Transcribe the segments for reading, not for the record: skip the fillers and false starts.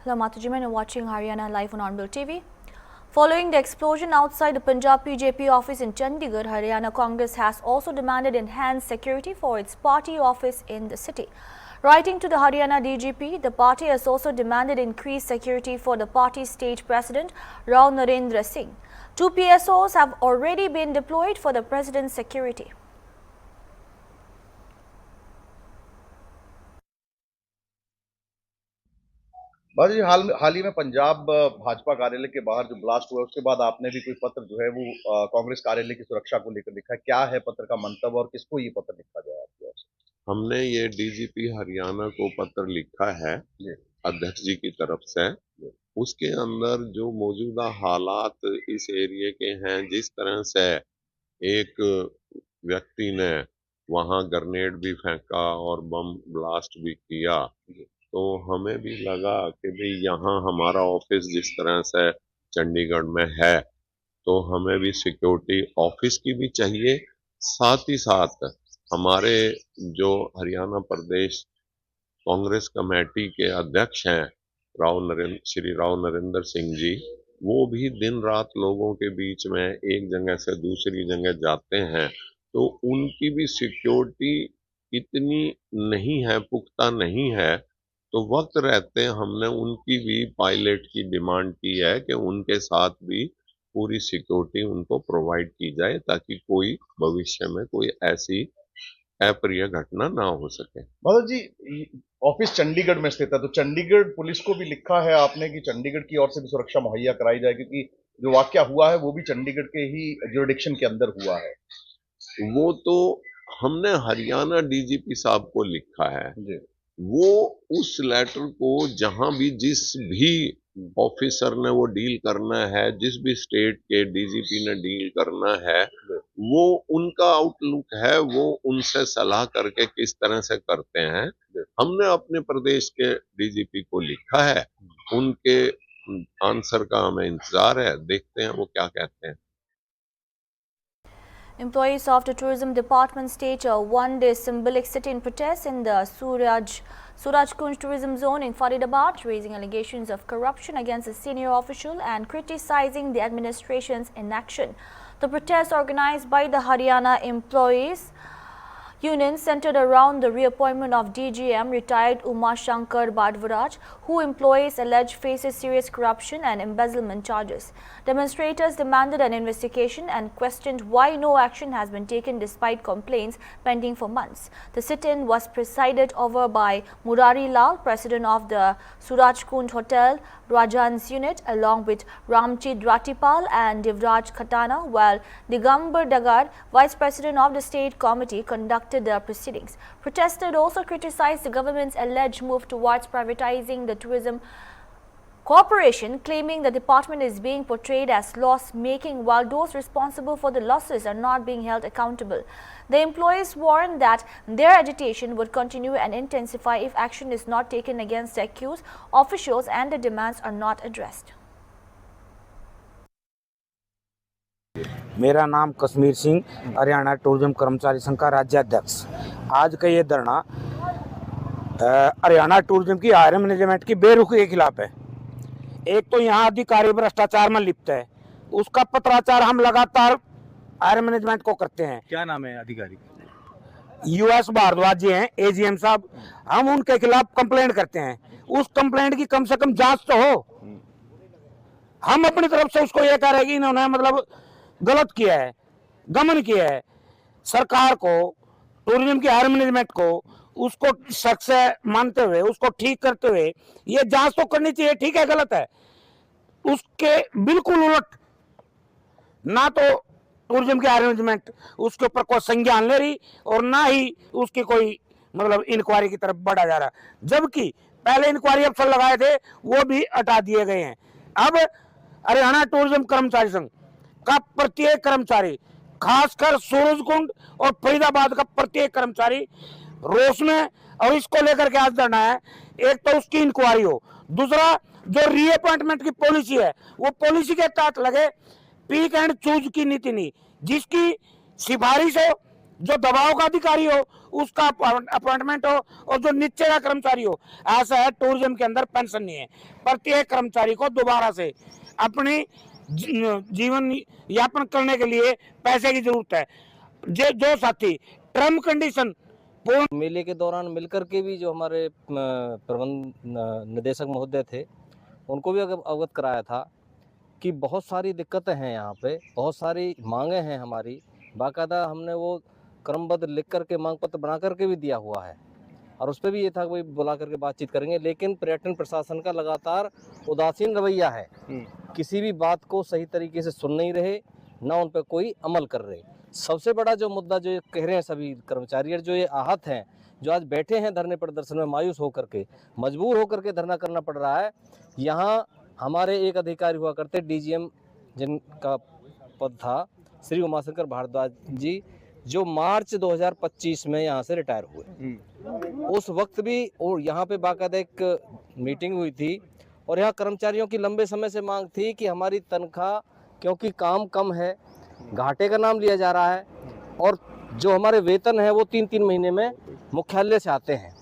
Hello Matajiman, you're watching Haryana Live on Honorable TV. Following the explosion outside the Punjab PJP office in Chandigarh, Haryana Congress has also demanded enhanced security for its party office in the city. Writing to the Haryana DGP, the party has also demanded increased security for the party's state president, Rao Narendra Singh. 2 PSOs have already been deployed for the president's security. बस जी हाल ही में पंजाब भाजपा कार्यालय के बाहर जो blast हुआ उसके बाद आपने भी कोई पत्र जो है वो कांग्रेस कार्यालय की सुरक्षा को लेकर लिखा है। क्या है पत्र का मंतव्य और किसको ये पत्र लिखा गया आपकी ओर से? हमने ये डीजीपी हरियाणा को पत्र लिखा है अध्यक्ष जी की तरफ से। उसके अंदर जो मौजूदा हालात इस एरिया के हैं, जिस तरह से एक व्यक्ति ने वहां ग्रेनेड भी फेंका और बम ब्लास्ट भी किया, तो हमें भी लगा कि भाई यहाँ हमारा ऑफिस जिस तरह से चंडीगढ़ में है तो हमें भी सिक्योरिटी ऑफिस की भी चाहिए। साथ ही साथ हमारे जो हरियाणा प्रदेश कांग्रेस कमेटी के अध्यक्ष हैं श्री राव नरेंद्र सिंह जी, वो भी दिन रात लोगों के बीच में एक जगह से दूसरी जगह जाते हैं, तो उनकी भी सिक्योरिटी इतनी नहीं है, पुख्ता नहीं है। तो वक्त रहते हमने उनकी भी पायलट की डिमांड की है कि उनके साथ भी पूरी सिक्योरिटी उनको प्रोवाइड की जाए ताकि कोई भविष्य में कोई ऐसी अप्रिय घटना ना हो सके। भगत जी, ऑफिस चंडीगढ़ में स्थित है, तो चंडीगढ़ पुलिस को भी लिखा है आपने कि चंडीगढ़ की ओर से भी सुरक्षा मुहैया कराई जाए, क्योंकि जो वाकया हुआ है वो भी चंडीगढ़ के ही ज्यूरिडिक्शन के अंदर हुआ है। वो तो हमने हरियाणा डीजीपी साहब को लिखा है जी। वो उस लेटर को जहां भी जिस भी ऑफिसर ने वो डील करना है, जिस भी स्टेट के डीजीपी ने डील करना है, वो उनका आउटलुक है, वो उनसे सलाह करके किस तरह से करते हैं। हमने अपने प्रदेश के डीजीपी को लिखा है, उनके आंसर का हमें इंतजार है, देखते हैं वो क्या कहते हैं। Employees of the Tourism Department staged a one-day symbolic sit-in protest in the Surajkunj Tourism Zone in Faridabad, raising allegations of corruption against a senior official and criticizing the administration's inaction. The protest, organized by the Haryana Employees Union, centered around the reappointment of DGM retired Uma Shankar Badvaraj, who employees alleged faces serious corruption and embezzlement charges. Demonstrators demanded an investigation and questioned why no action has been taken despite complaints pending for months. The sit-in was presided over by Murari Lal, president of the Surajkunj Hotel Rajan's unit, along with Ramchid Ratipal and Divraj Khatana, while Digambar Dagar, vice president of the state committee, conducted the proceedings. Protesters also criticized the government's alleged move towards privatizing the tourism corporation, claiming the department is being portrayed as loss-making while those responsible for the losses are not being held accountable. The employees warned that their agitation would continue and intensify if action is not taken against the accused officials and the demands are not addressed. मेरा नाम Kashmir Singh, Haryana tourism कर्मचारी संघ का राज्याध्यक्ष। आज का ये धरना Haryana tourism की हायर मैनेजमेंट की बेरुखी के खिलाफ है। एक तो यहाँ अधिकारी भ्रष्टाचार में लिप्त है, उसका पत्राचार हम लगातार हायर मैनेजमेंट को करते हैं। क्या नाम है अधिकारी? यूएस भारद्वाज जी हैं, एजीएम साहब। हम उनके खिलाफ कंप्लेंट करते हैं, उस कंप्लेंट की कम से कम जांच तो हो। हम अपनी तरफ से उसको ये कह रहे हैं कि इन्होंने मतलब गलत किया है, गमन किया है। सरकार को, टूरिज्म की हायर मैनेजमेंट को उसको शख्स मानते हुए, उसको ठीक करते हुए ये जांच तो करनी चाहिए, ठीक है गलत है। उसके बिल्कुल उलट ना तो टूरिज्म की हायर मैनेजमेंट उसके ऊपर कोई संज्ञान ले रही और ना ही उसकी कोई मतलब इंक्वायरी की तरफ बढ़ा जा रहा, जबकि पहले इंक्वायरी अफसर लगाए थे वो भी हटा दिए गए हैं। अब हरियाणा टूरिज्म कर्मचारी संघ का प्रत्येक कर्मचारी, खासकर सूरजकुंड और फरीदाबाद का प्रत्येक कर्मचारी रोष में, और इसको लेकर के आज धरना है। एक तो उसकी इंक्वायरी हो, दूसरा जो रीअपॉइंटमेंट की पॉलिसी है वो पॉलिसी के तहत लगे, पिक एंड चूज की नीति नहीं, जिसकी सिफारिश हो, जो दबाव का अधिकारी हो उसका अपॉइंटमेंट हो, और जो नीचे का कर्मचारी हो। ऐसा है टूरिज्म के अंदर पेंशन नहीं है, प्रत्येक कर्मचारी को दोबारा से अपनी जीवन यापन करने के लिए पैसे की जरूरत है। जो साथी टर्म कंडीशन पूर्ण मेले के दौरान मिलकर के भी जो हमारे प्रबंध निदेशक महोदय थे, उनको भी अवगत कराया था कि बहुत सारी दिक्कतें हैं यहाँ पे, बहुत सारी मांगे हैं हमारी। बाकायदा हमने वो क्रमबद्ध लिख करके मांग पत्र बना करके भी दिया हुआ है, और उस पर भी ये था कि बुला करके बातचीत करेंगे। लेकिन पर्यटन प्रशासन का लगातार उदासीन रवैया है, किसी भी बात को सही तरीके से सुन नहीं रहे, ना उन पर कोई अमल कर रहे। सबसे बड़ा जो मुद्दा जो ये कह रहे हैं सभी कर्मचारी और जो ये आहत हैं, जो आज बैठे हैं धरने प्रदर्शन में मायूस होकर के, मजबूर होकर के धरना करना पड़ रहा है। यहाँ हमारे एक अधिकारी हुआ करते, डीजीएम जिनका पद था, श्री उमाशंकर भारद्वाज जी, जो मार्च 2025 में यहाँ से रिटायर हुए। उस वक्त भी और यहाँ पे बाकायदा एक मीटिंग हुई थी, और यहाँ कर्मचारियों की लंबे समय से मांग थी कि हमारी तनख्वाह, क्योंकि काम कम है, घाटे का नाम लिया जा रहा है, और जो हमारे वेतन है वो 3-3 महीने में मुख्यालय से आते हैं,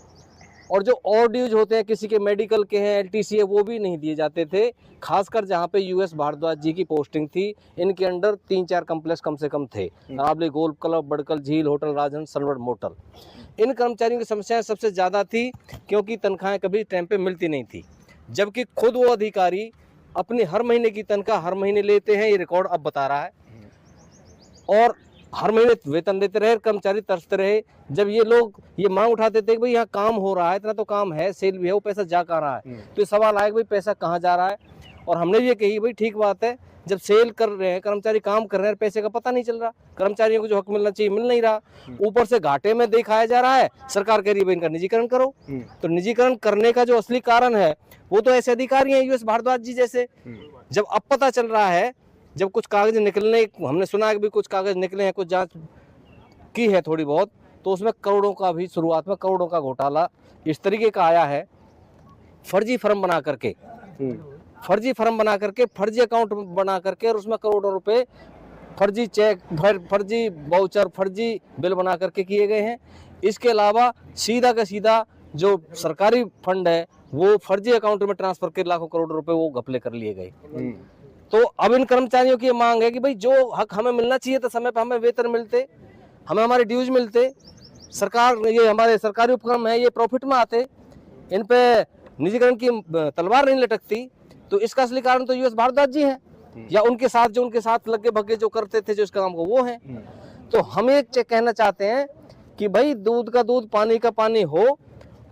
और जो और ड्यूज होते हैं किसी के मेडिकल के हैं, एलटीसी है, वो भी नहीं दिए जाते थे। खासकर जहाँ पे यूएस भारद्वाज जी की पोस्टिंग थी, इनके अंडर 3-4 कम्प्लेक्स कम से कम थे, रावली गोल्फ क्लब, बड़कल झील होटल, राजहंस, सनवर्ड मोटल। इन कर्मचारियों की समस्याएं सबसे ज़्यादा थी, क्योंकि तनख्वाहें कभी टाइम पे मिलती नहीं थी, जबकि खुद वो अधिकारी अपनी हर महीने की तनख्वाह हर महीने लेते हैं, ये रिकॉर्ड अब बता रहा है, और हर महीने वेतन देते रहे, कर्मचारी तरसते रहे। जब ये लोग ये मांग उठाते थे कि भाई यहाँ काम हो रहा है, इतना तो काम है, सेल भी है, वो पैसा जा कहाँ रहा है, तो ये सवाल आया कि भाई पैसा कहाँ जा रहा है। और हमने ये कही भाई ठीक बात है, जब सेल कर रहे हैं, कर्मचारी काम कर रहे हैं, पैसे का पता नहीं चल रहा, कर्मचारियों को जो हक मिलना चाहिए मिल नहीं रहा, ऊपर से घाटे में दिखाया जा रहा है। सरकार कह रही है इनका निजीकरण करो, तो निजीकरण करने का जो असली कारण है वो तो ऐसे अधिकारी हैं यूएस भारद्वाज जी जैसे। जब अब पता चल रहा है, जब कुछ कागज निकलने, हमने सुना है कि भी कुछ कागज निकले हैं, कुछ जांच की है थोड़ी बहुत, तो उसमें करोड़ों का भी, शुरुआत में करोड़ों का घोटाला इस तरीके का आया है, फर्जी फर्म बना करके, फर्जी अकाउंट बना करके, और उसमें करोड़ों रुपए फर्जी चेक, फर्जी वाउचर, फर्जी बिल बना करके किए गए हैं। इसके अलावा सीधा का सीधा जो सरकारी फंड है वो फर्जी अकाउंट में ट्रांसफर कर लाखों करोड़ रुपए वो घपले कर लिए गए। तो अब इन कर्मचारियों की मांग है कि भाई जो हक हमें मिलना चाहिए था, समय पर हमें वेतन मिलते, हमें हमारे ड्यूज मिलते, सरकार ये हमारे सरकारी उपक्रम है, ये प्रॉफिट में आते, इन पे निजीकरण की तलवार नहीं लटकती। तो इसका असली कारण तो यूएस भारद्वाज जी हैं, या उनके साथ जो उनके साथ लगे भगे जो करते थे जो इस काम को, वो हैं। तो हम ये कहना चाहते हैं कि भाई दूध का दूध, पानी का पानी हो,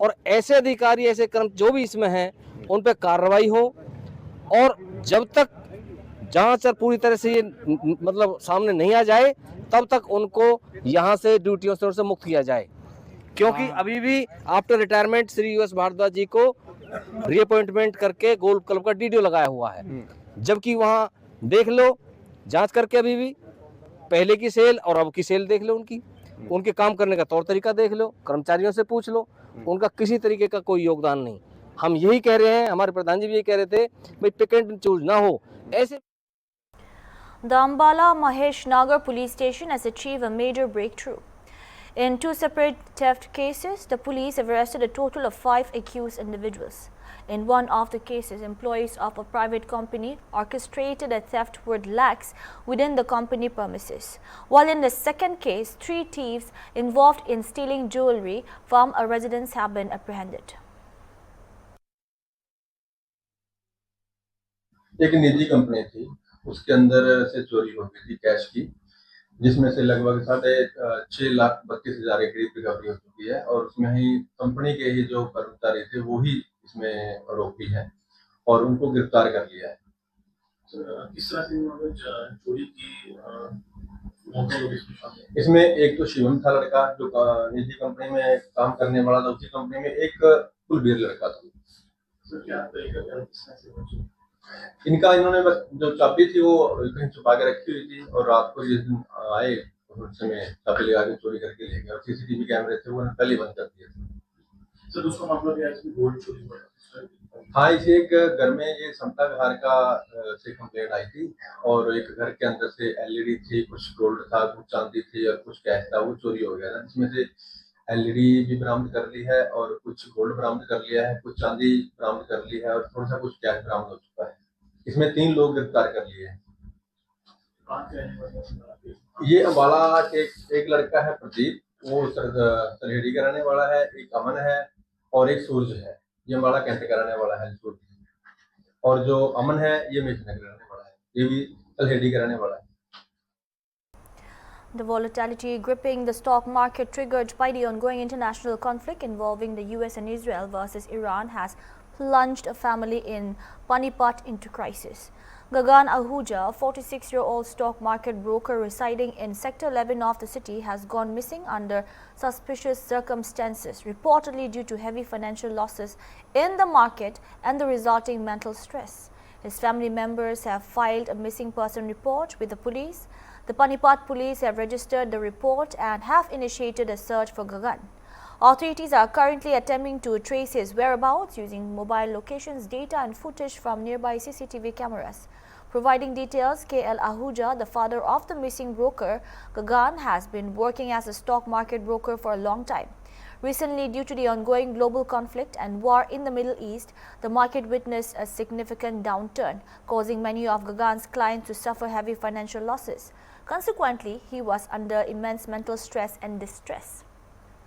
और ऐसे अधिकारी, ऐसे कर्म जो भी इसमें हैं, उन पे कार्रवाई हो, और जब तक जांच और पूरी तरह से ये मतलब सामने नहीं आ जाए, तब तक उनको यहाँ से ड्यूटियों से मुक्त किया जाए। क्योंकि अभी भी after retirement Shri US Bharadwaj ji को रीअपॉइंटमेंट करके गोल्फ क्लब का डीडीओ लगाया हुआ है, जबकि वहाँ देख लो जांच करके अभी भी पहले की सेल और अब की सेल देख लो, उनके काम करने का तौर तरीका देख लो, कर्मचारियों से पूछ लो, उनका किसी तरीके का कोई योगदान नहीं। हम यही कह रहे हैं, हमारे प्रधान जी भी यही कह रहे थे, भाई पिक एंड चूज ना हो ऐसे। The Ambala Mahesh Nagar police station has achieved a major breakthrough. In 2 separate theft cases, the police have arrested a total of 5 accused individuals. In one of the cases, employees of a private company orchestrated a theft worth lakhs within the company premises. While in the second case, 3 thieves involved in stealing jewelry from a residence have been apprehended. एक निजी company थी, उसके अंदर से चोरी हो गई थी कैश की, जिसमें से लगभग 6,32,000 के करीब रिकवरी हो चुकी है, और उसमें ही कंपनी के ही जो कर्मचारी थे वो ही इसमें आरोपी हैं, और उनको गिरफ्तार कर लिया है। किस तरह से चोरी की इसमें एक तो शिवम था लड़का, जो निजी कंपनी में काम करने वाला था, उसी कंपनी में एक कुलबीर लड़का था। इनका इन्होंने बस जो चाबी थी वो कहीं छुपा के रखी हुई थी, और रात को जिस दिन आए उस समय चाबी लगा के चोरी करके ले गए, और सीसीटीवी कैमरे थे वो पहले बंद कर दिए थे। सर दूसरा मामला क्या है, इसमें गोल्ड चोरी हुआ है? हाँ, इसे एक घर में ये समता विहार का से कंप्लेंट आई थी, और एक घर के अंदर से एलईडी थी, कुछ गोल्ड था, कुछ चांदी थी और कुछ कैश था, वो चोरी हो गया था, जिसमें से एलईडी भी बरामद कर ली है और कुछ गोल्ड बरामद कर लिया है, कुछ चांदी बरामद कर ली है और थोड़ा सा कुछ कैश बरामद हो चुका है। इसमें 3 लोग गिरफ्तार कर लिए हैं। कहाँ के रहने वाले हैं? ये अम्बाला के एक लड़का है प्रदीप, वो सलहेड़ी का रहने वाला है, एक अमन है और एक सूरज है। ये अम्बाला कैंट का रहने वाला है सूरज, और जो अमन है ये मेघनगर का रहने वाला है, ये भी सलहेड़ी का रहने वाला है। The volatility gripping the stock market triggered by the ongoing international conflict involving the US and Israel versus Iran has plunged a family in Panipat into crisis. Gagan Ahuja, a 46-year-old stock market broker residing in Sector 11 of the city, has gone missing under suspicious circumstances, reportedly due to heavy financial losses in the market and the resulting mental stress. His family members have filed a missing person report with the police. The Panipat police have registered the report and have initiated a search for Gagan. Authorities are currently attempting to trace his whereabouts using mobile locations data and footage from nearby CCTV cameras. Providing details, KL Ahuja, the father of the missing broker, Gagan, has been working as a stock market broker for a long time. Recently, due to the ongoing global conflict and war in the Middle East, the market witnessed a significant downturn, causing many of Gagan's clients to suffer heavy financial losses. Consequently, he was under immense mental stress and distress.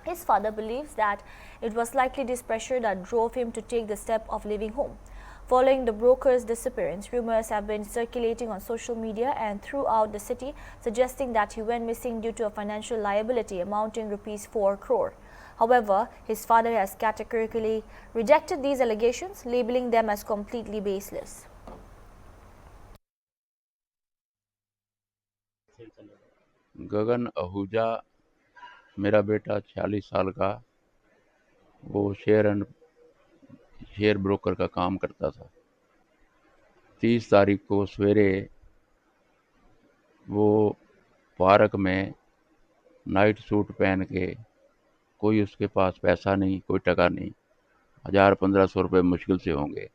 His father believes that it was likely this pressure that drove him to take the step of leaving home. Following the broker's disappearance, rumors have been circulating on social media and throughout the city, suggesting that he went missing due to a financial liability amounting Rs 4 crore. However, his father has categorically rejected these allegations, labeling them as completely baseless. गगन आहूजा मेरा बेटा 46 साल का, वो share broker का काम करता था। 30 तारीख को सवेरे वो पार्क में नाइट सूट पहन के, कोई उसके पास पैसा नहीं, कोई टका नहीं, 1000-1500 रुपये मुश्किल से होंगे,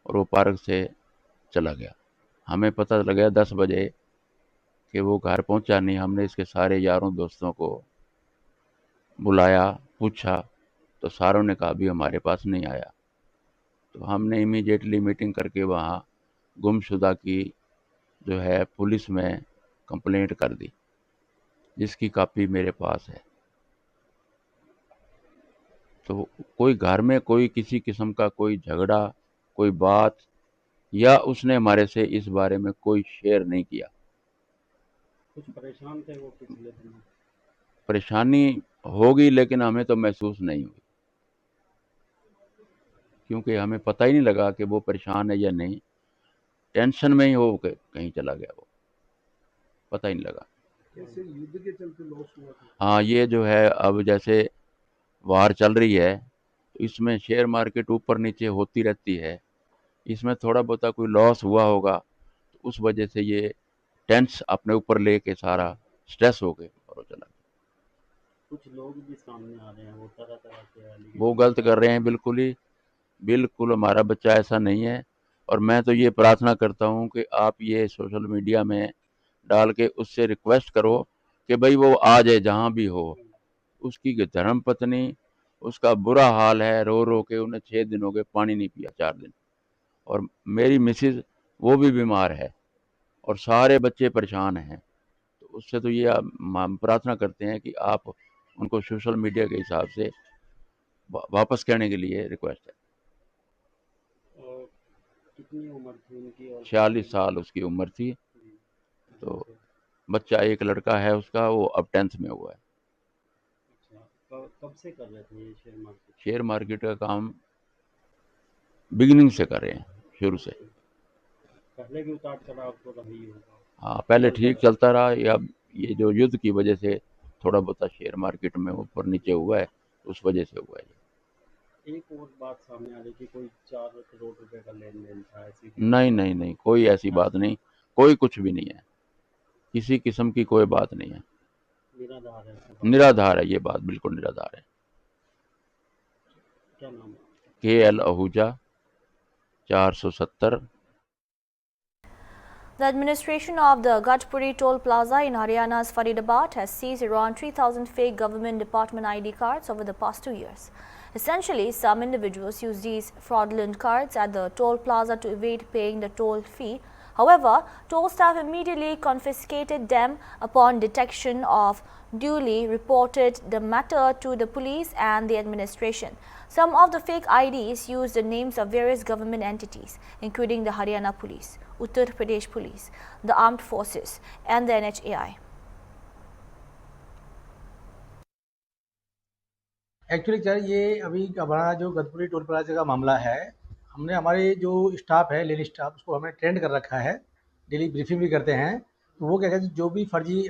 और वो पार्क से चला गया। हमें पता लगा 10 बजे कि वो घर पहुंचा नहीं। हमने इसके सारे यारों दोस्तों को बुलाया, पूछा, तो सारों ने कहा भी हमारे पास नहीं आया। तो हमने इमीडिएटली मीटिंग करके वहाँ गुमशुदा की जो है पुलिस में कंप्लेंट कर दी, जिसकी कॉपी मेरे पास है। तो कोई घर में कोई किसी किस्म का कोई झगड़ा, कोई बात, या उसने हमारे से इस बारे में कोई शेयर नहीं किया। कुछ परेशान थे वो पिछले दिनों? परेशानी होगी, लेकिन हमें तो महसूस नहीं हुई, क्योंकि हमें पता ही नहीं लगा कि वो परेशान है या नहीं। टेंशन में ही हो के कहीं चला गया, वो पता ही नहीं लगा। कैसे युद्ध के चलते लॉस हुआ था? हाँ, ये जो है अब जैसे वार चल रही है, तो इसमें शेयर मार्केट ऊपर नीचे होती रहती है। इसमें थोड़ा बहुत कोई लॉस हुआ होगा, तो उस वजह से ये टेंस अपने ऊपर लेके सारा स्ट्रेस हो गए और वो चला गया। कुछ लोग भी सामने आ रहे हैं, वो तरह तरह के वो गलत कर रहे हैं, बिल्कुल हमारा बच्चा ऐसा नहीं है। और मैं तो ये प्रार्थना करता हूँ कि आप ये सोशल मीडिया में डाल के उससे रिक्वेस्ट करो कि भाई वो आ जाए जहाँ भी हो। उसकी धर्म पत्नी, उसका बुरा हाल है, रो रो के उन्हें 6 दिन हो गए, पानी नहीं पिया 4 दिन। और मेरी मिसेज वो भी बीमार है और सारे बच्चे परेशान हैं। तो उससे तो ये हम प्रार्थना करते हैं कि आप उनको सोशल मीडिया के हिसाब से वापस कहने के लिए रिक्वेस्ट है। और कितनी उम्र थी उनकी? और 46 साल उसकी उम्र थी। तो बच्चा एक लड़का है उसका, वो अब 10th में हुआ है। अच्छा, कब से कर रहे थे ये शेयर मार्केट? शेयर मार्केट का काम बिगिनिंग से कर रहे हैं, शुरू से। पहले भी उतार चढ़ाव तो रही होगा? हाँ, पहले ठीक चलता रहा, या ये जो युद्ध की वजह से थोड़ा बहुत शेयर मार्केट में ऊपर नीचे हुआ है, उस वजह से हुआ है। एक और बात सामने आ रही थी, कोई 4 करोड़ रुपए का लेन देन था, ऐसी? नहीं, कोई ऐसी बात नहीं, कोई कुछ भी नहीं है, किसी किस्म की कोई बात नहीं है। निराधार है? निराधार है, ये बात बिल्कुल निराधार है। क्या नाम है? KL Ahuja 470। The administration of the Gajpuri Toll Plaza in Haryana's Faridabad has seized around 3,000 fake government department ID cards over the past 2 years. Essentially, some individuals use these fraudulent cards at the toll plaza to evade paying the toll fee. However, toll staff immediately confiscated them upon detection of duly reported the matter to the police and the administration. Some of the fake IDs used the names of various government entities, including the Haryana Police, Uttar Pradesh Police, the Armed Forces and the NHAI. Actually sir ये अभी हमारा जो Gajpuri toll plaza का मामला है, हमने हमारे जो स्टाफ है लेडी स्टाफ उसको हमने ट्रेंड कर रखा है, डेली ब्रीफिंग भी करते हैं। तो वो क्या कहते हैं जो भी फर्जी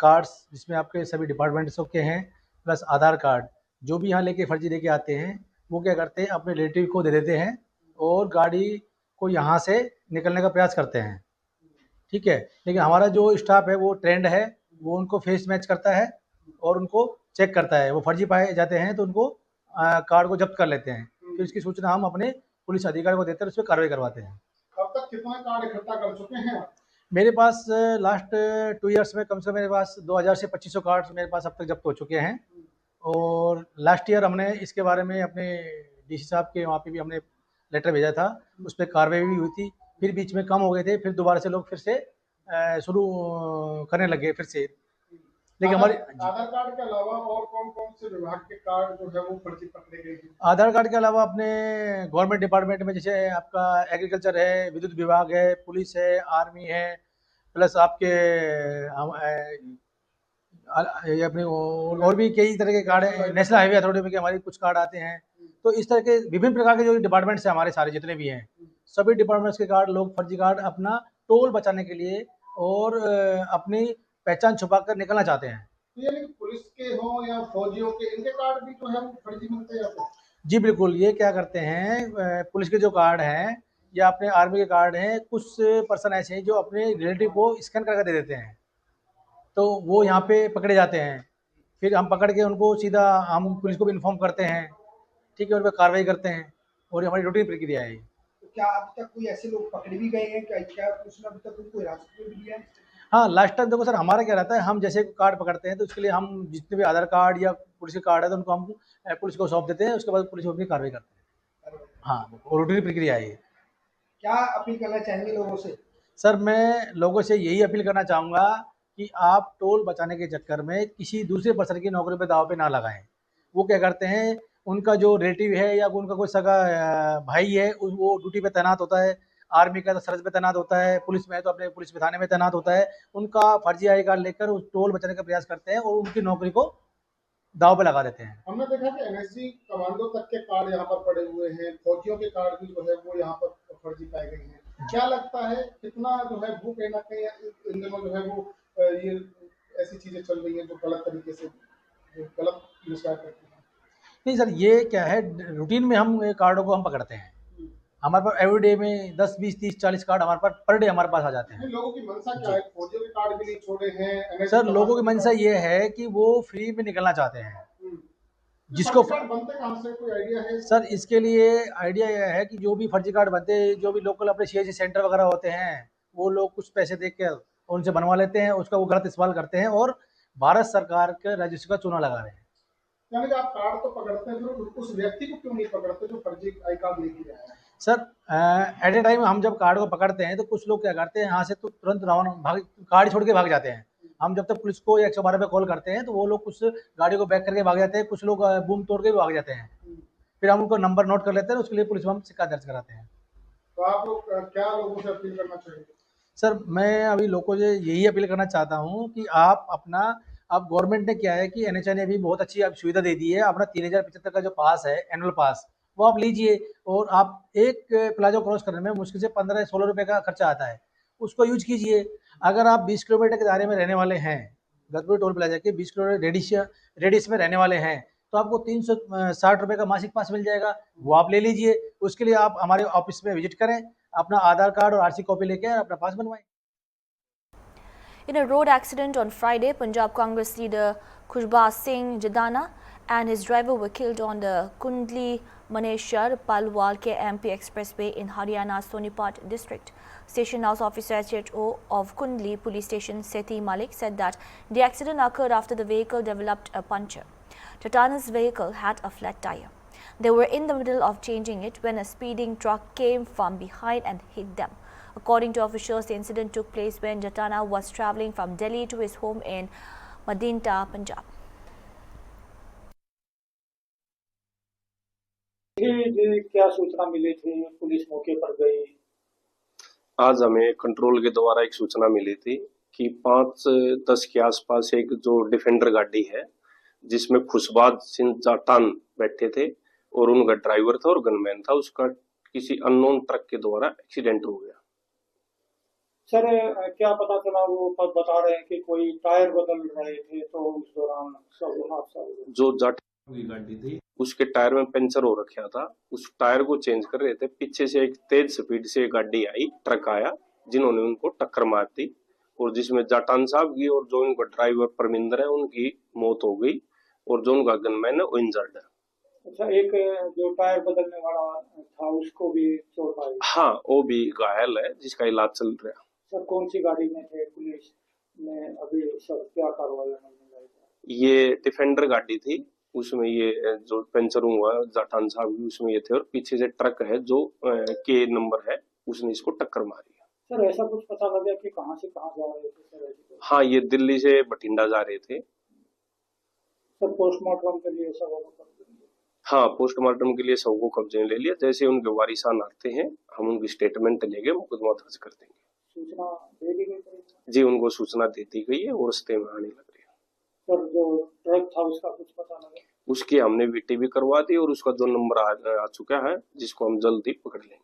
कार्ड्स जिसमें आपके सभी डिपार्टमेंट्स के हैं प्लस आधार कार्ड जो भी यहाँ लेके फर्जी लेके आते हैं वो क्या करते हैं अपने रिलेटिव को दे देते हैं और गाड़ी को यहाँ से निकलने का प्रयास करते हैं, ठीक है। लेकिन हमारा जो स्टाफ है वो ट्रेंड है, वो उनको फेस मैच करता है और उनको चेक करता है। वो फर्जी पाए जाते हैं तो उनको कार्ड को जब्त कर लेते हैं, फिर इसकी सूचना हम अपने पुलिस अधिकारी को देते हैं, उस पर कार्रवाई करवाते हैं। अब तक कितने कार्ड इकट्ठा कर चुके हैं? मेरे पास लास्ट 2 इयर्स में कम से कम मेरे पास 2000 से 2500 कार्ड्स मेरे पास अब तक जब्त हो चुके हैं। और लास्ट ईयर हमने इसके बारे में अपने डीसी साहब के वहाँ पे भी हमने लेटर भेजा था, उस पर कार्रवाई भी हुई थी। फिर बीच में कम हो गए थे, फिर दोबारा से लोग फिर से शुरू करने लगे फिर से। लेकिन हमारे आधार कार्ड के अलावा और कौन कौन से विभाग के कार्ड जो है वो फर्जी पकड़े गए हैं? आधार कार्ड के अलावा अपने गवर्नमेंट डिपार्टमेंट में जैसे आपका एग्रीकल्चर है, विद्युत विभाग है, पुलिस है, आर्मी है, प्लस आपके ये अपने और भी कई तरह के कार्ड हैं। नेशनल हाईवे अथॉरिटी में के हमारे कुछ कार्ड आते हैं। तो इस तरह के विभिन्न प्रकार के जो डिपार्टमेंट्स हैं हमारे सारे जितने भी हैं, सभी डिपार्टमेंट्स के कार्ड लोग फर्जी कार्ड अपना टोल बचाने के लिए और अपनी पहचान छुपाकर निकलना चाहते हैं। तो यानी पुलिस के हो या फौजियों के, इनके कार्ड भी जो है वो फर्जी मिलते हैं आपको? जी बिल्कुल, ये क्या करते हैं पुलिस के जो कार्ड हैं या अपने आर्मी के कार्ड हैं, कुछ पर्सन ऐसे हैं जो अपने रिलेटिव को स्कैन करके दे देते हैं, तो वो यहाँ पे पकड़े जाते हैं। फिर हम पकड़ के उनको सीधा हम पुलिस को भी इन्फॉर्म करते हैं, ठीक है, उन पर कार्रवाई करते हैं और ये हमारी रूटीन प्रक्रिया है। तो क्या अभी तक कोई ऐसे लोग पकड़े भी गए हैं? क्या पुलिस ने अभी तक उनको हिरासत में भी लिया है? हाँ, लास्ट टाइम देखो सर हमारा क्या रहता है, हम जैसे कार्ड पकड़ते हैं तो उसके लिए हम जितने भी आधार कार्ड या पुलिस के कार्ड है तो उनको हम पुलिस को सौंप देते हैं, उसके बाद पुलिस अपनी कार्रवाई करते हैं। हाँ, रूटीन प्रक्रिया है ये। क्या अपील करना चाहेंगे लोगों से? सर मैं लोगों से यही अपील करना चाहूँगा कि आप टोल बचाने के चक्कर में किसी दूसरे पर्सन की नौकरी पे दाव पे ना लगाएं। वो क्या करते हैं, उनका जो रिलेटिव है या उनका कोई सगा भाई है वो ड्यूटी पे तैनात होता है, आर्मी का तो सरहद पे तैनात होता है, पुलिस में है तो अपने पुलिस में थाने में तैनात होता है, उनका फर्जी आई कार्ड लेकर उस टोल बचाने का प्रयास करते हैं और उनकी नौकरी को दाव पे लगा देते हैं। हमने देखा कि एनएसजी कमांडो तक के कार्ड यहाँ पर पड़े हुए हैं, फौजियों के कार्ड भी जो है वो यहाँ पर फर्जी पाए गए हैं। क्या लगता है कितना जो है वो कहीं ना कहीं इन दिनों जो है वो ये ऐसी चीजें चल रही हैं जो गलत तरीके से गलत मिसगाइड करती हैं? नहीं सर, ये क्या है, रूटीन में हम कार्डों को हम पकड़ते हैं, हमारे पास एवरीडे में 10, 20, 30, 40 कार्ड हमारे पास पर डे हमारे पास आ जाते हैं। लोगों की मनसा क्या है? फौजियों के कार्ड भी नहीं छोड़े हैं सर, लोगों की मनसा ये है कि वो फ्री में निकलना चाहते हैं। जिसको बनते कहाँ से, कोई आइडिया है? सर इसके लिए आइडिया यह है कि जो भी फर्जी कार्ड बनते हैं, जो भी लोकल अपने सीएससी सेंटर वगैरह होते हैं, वो लोग कुछ पैसे दे के उनसे बनवा लेते हैं, उसका वो गलत इस्तेमाल करते हैं और भारत सरकार के राजस्व का चूना लगा रहे हैं। यानी कि आप कार्ड तो पकड़ते हैं, फिर उस व्यक्ति को क्यों नहीं पकड़ते जो फर्जी आई कार्ड लेके आया है? सर एट ए टाइम हम जब कार्ड को पकड़ते हैं तो कुछ लोग क्या करते हैं, यहाँ से तो तुरंत रवाना कार्ड छोड़ के भाग जाते हैं। हम जब तक पुलिस को या 112 पे कॉल करते हैं तो वो लोग कुछ गाड़ी को बैक करके भाग जाते हैं, कुछ लोग बूम तोड़ के भी भाग जाते हैं। फिर हम उनको नंबर नोट कर लेते हैं, उसके लिए पुलिस में हम शिकायत दर्ज कराते हैं। तो आप लोग क्या लोगों से अपील करना चाहेंगे? सर मैं अभी लोगों से यही अपील करना चाहता हूँ कि आप अपना, अब गवर्नमेंट ने क्या है कि एनएचआई ने भी बहुत अच्छी सुविधा दे दी है, अपना 3075 का जो पास है एनुअल पास वो आप लीजिए और आप एक प्लाजा क्रॉस करने में मुश्किल से 15-16 रुपये का खर्चा आता है, उसको यूज कीजिए। अगर आप 20 किलोमीटर के दायरे में रहने वाले हैं, गजपुर टोल प्लाजा के 20 किलोमीटर रेडियस में रहने वाले हैं, तो आपको 360 रुपये का मासिक पास मिल जाएगा, वो आप ले लीजिए। उसके लिए आप हमारे ऑफिस में विजिट करें, अपना आधार कार्ड और आरसी कॉपी लेके अपना पास बनवाएं। In a road accident on Friday, Punjab Congress leader Khushbaz Singh Jadana and his driver were killed on the Kundli Maneshwar Palwal KMP Expressway in Haryana's Sonipat district. Station House Officer SHO of Kundli Police Station Sethi Malik said that the accident occurred after the vehicle developed a puncture. Tatana's vehicle had a flat tire. They were in the middle of changing it when a speeding truck came from behind and hit them. According to officials, the incident took place when Jatana was travelling from Delhi to his home in Madinta, Punjab. क्या सूचना मिली थी? Police मौके पर गई। आज हमें control के द्वारा एक सूचना मिली थी कि 5:10 के आसपास एक जो डिफेंडर गाड़ी है जिसमें खुशबाज सिंह जाटान बैठे थे और उनका ड्राइवर था और गनमैन था, उसका किसी अननोन ट्रक के द्वारा एक्सीडेंट हो गया। सर क्या पता चला? वो बता रहे हैं कि कोई टायर बदल रहे थे तो उस दौरान हादसा हो गया। जो जाटान की गाड़ी थी उसके टायर में पंचर हो रखा था, उस टायर को चेंज कर रहे थे। पीछे से एक तेज स्पीड से गाड़ी आई, ट्रक आया, जिन्होंने उनको टक्कर मार दी और जिसमें जाटान साहब की और जो उनका ड्राइवर परमिंदर है उनकी मौत हो गई और जो उनका गनमैन है वो इंजर्ड है। अच्छा, एक जो टायर बदलने वाला था उसको भी चोट आई? हाँ, वो भी घायल है जिसका इलाज चल रहा है। सर कौन सी गाड़ी में थे? पुलिस ने अभी सब क्या कार्रवाई? ये डिफेंडर गाड़ी थी, उसमें ये जो पंचर हुआ जाटान साहब भी उसमें ये थे और पीछे से ट्रक है जो के नंबर है उसने इसको टक्कर मारी है। सर ऐसा कुछ पता लगा कि कहां से कहां जा रहे थे सर? हाँ, ये दिल्ली से बठिंडा जा रहे थे। सर पोस्टमार्टम के लिए सब हाँ, पोस्टमार्टम के लिए सब को कब्जे में ले लिया। जैसे उनके वारिसान आते हैं हम उनकी स्टेटमेंट लेके मुकदमा दर्ज कर देंगे। सूचना दे दी गई? जी, उनको सूचना दे दी गई है और रास्ते में आने लग रही है। सर जो ट्रक था उसका कुछ पता लगा? उसकी हमने वीटी भी करवा दी और उसका जो नंबर आ चुका है जिसको हम जल्दी पकड़ लेंगे।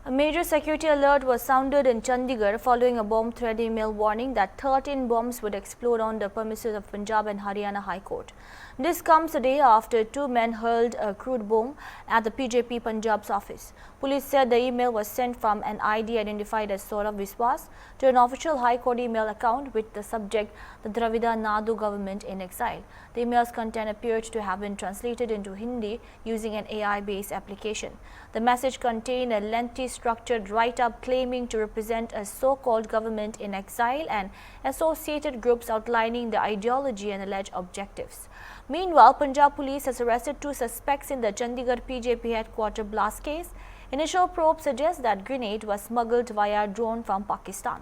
A major security alert was sounded in Chandigarh following a bomb threat email warning that 13 bombs would explode on the premises of Punjab and Haryana High Court. This comes a day after two men hurled a crude bomb at the PJP Punjab's office. Police said the email was sent from an ID identified as Saurav Viswas to an official High Court email account with the subject the Dravida Nadu government in exile. The email's content appeared to have been translated into Hindi using an AI-based application. The message contained a lengthy structured write-up claiming to represent a so-called government in exile and associated groups outlining the ideology and alleged objectives. Meanwhile, Punjab police has arrested two suspects in the Chandigarh PJP headquarters blast case. Initial probe suggests that grenade was smuggled via drone from Pakistan.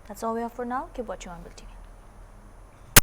That's all we have for now. Keep watching on Bull TV.